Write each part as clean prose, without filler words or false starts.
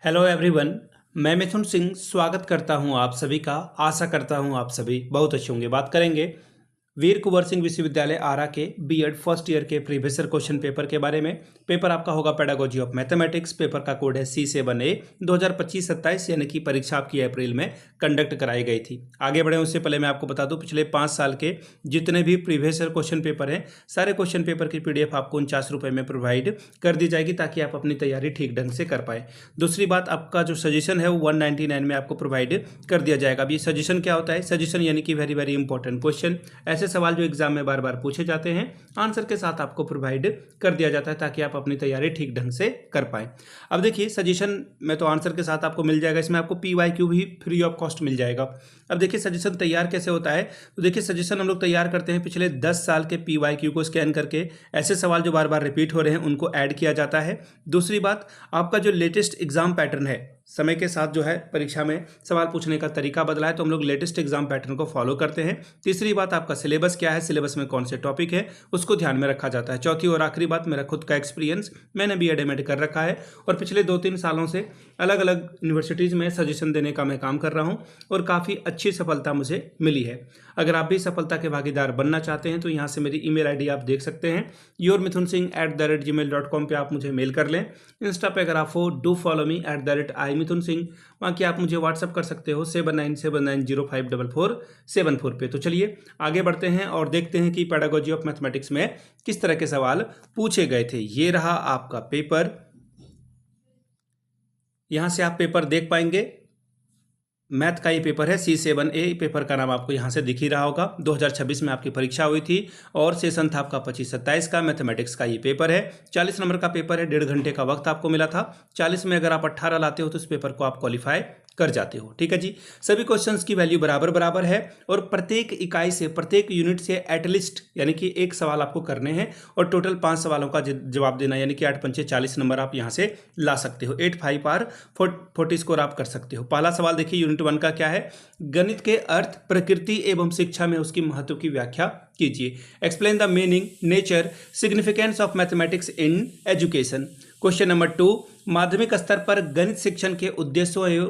Hello everyone. मैं मिथुन सिंह स्वागत करता हूं आप सभी का। आशा करता हूं आप सभी बहुत अच्छे होंगे। बात करेंगे वीर कुंवर सिंह विश्वविद्यालय आरा के बीएड फर्स्ट ईयर के प्रीवियस ईयर क्वेश्चन पेपर के बारे में। पेपर आपका होगा पेडागोजी ऑफ मैथमेटिक्स। पेपर का कोड है C7A 2025-27 यानी कि परीक्षा आपकी अप्रैल में कंडक्ट कराई गई थी। आगे बढ़े उससे पहले मैं आपको बता दूं पिछले 5 साल के जितने भी प्रीवियस ईयर क्वेश्चन पेपर हैं सारे क्वेश्चन पेपर की PDF आपको 49 रुपये में प्रोवाइड कर दी जाएगी ताकि आप अपनी तैयारी ठीक ढंग से कर पाए। दूसरी बात, आपका जो सजेशन है वो 199 में आपको प्रोवाइड कर दिया जाएगा। अब ये सजेशन क्या होता है? सजेशन यानी कि वेरी वेरी इंपॉर्टेंट क्वेश्चन, ऐसे सवाल जो एग्जाम में बार बार पूछे जाते हैं आंसर के साथ आपको प्रोवाइड कर दिया जाता है ताकि आप अपनी तैयारी ठीक ढंग से कर पाएं। अब देखिए सजेशन में तो आंसर के साथ आपको मिल जाएगा, इसमें आपको PYQ भी फ्री ऑफ कॉस्ट मिल जाएगा। अब देखिए सजेशन तैयार कैसे होता है, तो देखिए सजेशन हम लोग तैयार करते हैं पिछले 10 साल के PYQ को स्कैन करके। ऐसे सवाल जो बार बार रिपीट हो रहे हैं उनको ऐड किया जाता है। दूसरी बात, आपका जो लेटेस्ट एग्जाम पैटर्न है, समय के साथ जो है परीक्षा में सवाल पूछने का तरीका बदला है तो हम लोग लेटेस्ट एग्जाम पैटर्न को फॉलो करते हैं। तीसरी बात, आपका सिलेबस क्या है, सिलेबस में कौन से टॉपिक है उसको ध्यान में रखा जाता है। चौथी और आखिरी बात, मेरा खुद का एक्सपीरियंस, मैंने BEd MAd कर रखा है और पिछले 2-3 सालों से अलग अलग यूनिवर्सिटीज़ में सजेशन देने का मैं काम कर रहा हूं और काफ़ी अच्छी सफलता मुझे मिली है। अगर आप भी सफलता के भागीदार बनना चाहते हैं तो यहाँ से मेरी ईमेल ID आप देख सकते हैं yourmithunSingh@gmail.com पे आप मुझे मेल कर लें। इंस्टा पे अगर आप हो डू फॉलो मी @iMithunSingh। बाकी आप मुझे व्हाट्सअप कर सकते हो 7979054474 पे। तो चलिए आगे बढ़ते हैं और देखते हैं कि पेडागोजी ऑफ मैथमेटिक्स में किस तरह के सवाल पूछे गए थे। ये रहा आपका पेपर, यहां से आप पेपर देख पाएंगे। मैथ का ये पेपर है C7A। पेपर का नाम आपको यहाँ से दिख ही रहा होगा। 2026 में आपकी परीक्षा हुई थी और सेशन था आपका 25-27 का। मैथमेटिक्स का ये पेपर है, 40 नंबर का पेपर है। 1.5 घंटे का वक्त आपको मिला था। 40 में अगर आप 18 लाते हो तो इस पेपर को आप क्वालिफाई कर जाते हो। ठीक है जी। सभी क्वेश्चंस की वैल्यू बराबर बराबर है और प्रत्येक इकाई से, प्रत्येक यूनिट से एटलीस्ट यानी कि एक सवाल आपको करने हैं और टोटल 5 सवालों का जवाब देना, यानी कि 8 पंचे 40 नंबर आप यहाँ से ला सकते हो। 8-5 आर 40 स्कोर आप कर सकते हो। पहला सवाल देखिए, यूनिट 1 का क्या है? गणित के अर्थ, प्रकृति एवं शिक्षा में उसकी महत्व की व्याख्या कीजिए। Explain the meaning, nature, significance of mathematics in education. Question number 2, माध्यमिक स्तर पर गणित शिक्षण के उद्देश्यों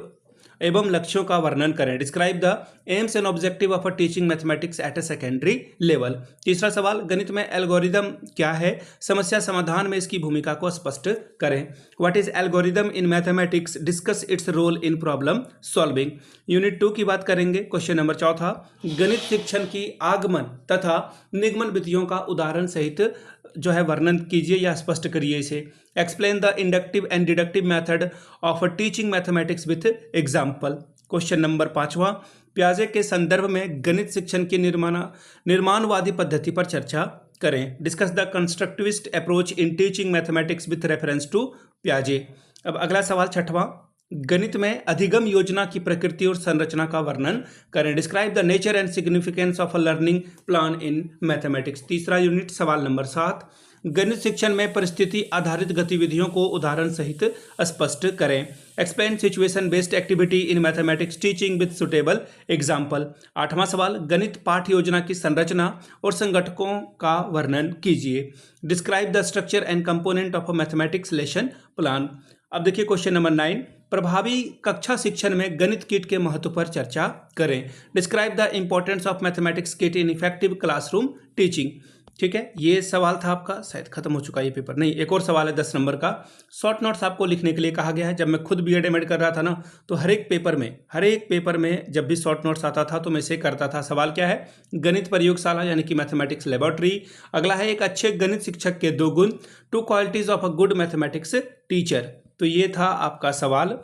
एवं लक्ष्यों का वर्णन करें। Describe the AIIMS and objective of teaching mathematics eight a secondary level. तीसरा सवाल, गणित में एल्गोरिदम क्या है? समस्या समाधान में इसकी भूमिका को स्पष्ट करें। What is algorithm in mathematics? Discuss its role in problem solving. Unit 2 की बात करेंगे। क्वेश्चन नंबर 4, गणित शिक्षण की आगमन तथा निगमन विधियों का उदाहरण सहित जो है वर्णन कीजिए या स्पष्ट करिए इसे। Explain the inductive and deductive method of teaching mathematics with example. Question number 5, पियाजे के संदर्भ में गणित शिक्षण की निर्माणवादी पद्धति पर चर्चा करें। Discuss the constructivist approach in teaching mathematics with reference to पियाजे। अब अगला सवाल 6वां, गणित में अधिगम योजना की प्रकृति और संरचना का वर्णन करें। Describe the nature and significance of a learning plan in mathematics. तीसरा यूनिट, सवाल नंबर 7, गणित शिक्षण में परिस्थिति आधारित गतिविधियों को उदाहरण सहित स्पष्ट करें। Explain situation based activity in mathematics teaching with suitable example. 8वां सवाल, गणित पाठ योजना की संरचना और संगठकों का वर्णन कीजिए। Describe the structure and component of a mathematics lesson plan. अब देखिए क्वेश्चन नंबर 9, प्रभावी कक्षा शिक्षण में गणित किट के महत्व पर चर्चा करें। Describe the importance of mathematics kit in effective classroom teaching. ठीक है, ये सवाल था आपका, शायद खत्म हो चुका है ये पेपर। नहीं, एक और सवाल है 10 नंबर का। शॉर्ट नोट्स आपको लिखने के लिए कहा गया है। जब मैं खुद BEd MAd कर रहा था ना तो हर एक पेपर में जब भी शॉर्ट नोट्स आता था तो मैं इसे करता था। सवाल क्या है? गणित प्रयोगशाला यानी कि मैथमेटिक्स लेबोरेटरी। अगला है, एक अच्छे गणित शिक्षक के 2 गुण, 2 qualities of a good mathematics teacher. तो ये था आपका सवाल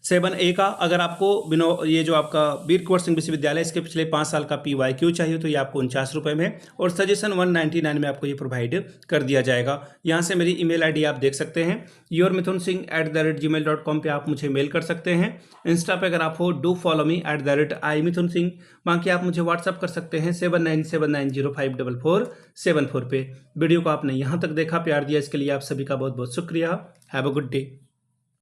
7A का। अगर आपको ये जो आपका वीर कुंवर सिंह विश्वविद्यालय इसके पिछले 5 साल का PYQ चाहिए तो ये आपको 49 रुपये में और सजेशन 199 में आपको ये प्रोवाइड कर दिया जाएगा। यहाँ से मेरी ईमेल ID आप देख सकते हैं yourmithunSingh@gmail.com पे आप मुझे मेल कर सकते हैं। इंस्टा पे अगर आप हो डू फॉलो मी @iMithunSingh। बाकी आप मुझे व्हाट्सअप कर सकते हैं 7979054474 पे। वीडियो को आपने यहाँ तक देखा, प्यार दिया, इसके लिए आप सभी का बहुत बहुत शुक्रिया। Have a good day.